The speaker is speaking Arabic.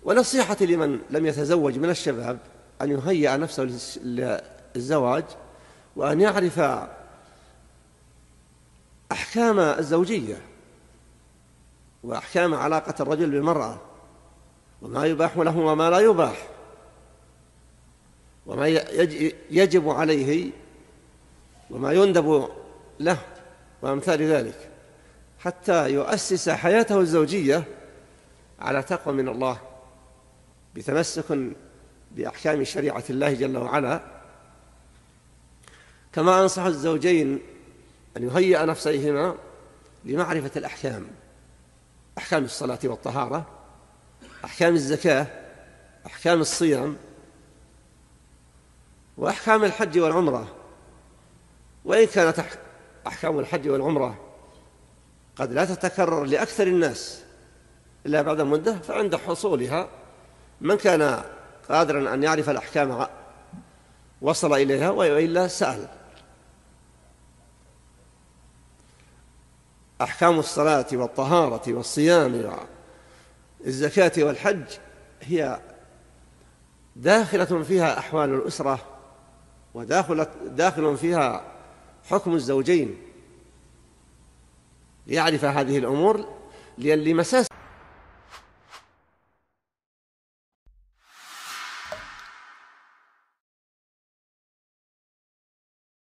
ونصيحتي لمن لم يتزوج من الشباب أن يهيئ نفسه للزواج، وأن يعرف أحكام الزوجية وأحكام علاقة الرجل بالمرأة، وما يباح له وما لا يباح، وما يجب عليه وما يندب له وأمثال ذلك، حتى يؤسس حياته الزوجية على تقوى من الله بتمسك بأحكام شريعة الله جل وعلا. كما أنصح الزوجين أن يهيئ نفسيهما لمعرفة الأحكام، أحكام الصلاة والطهارة، أحكام الزكاة، أحكام الصيام، وأحكام الحج والعمرة. وإن كانت أحكام الحج والعمرة قد لا تتكرر لأكثر الناس إلا بعد مدة، فعند حصولها من كان قادرا أن يعرف الأحكام وصل إليها، وإلا سأل. أحكام الصلاة والطهارة والصيام والزكاة والحج هي داخلة فيها أحوال الأسرة، وداخل فيها حكم الزوجين، ليعرف هذه الأمور لمساس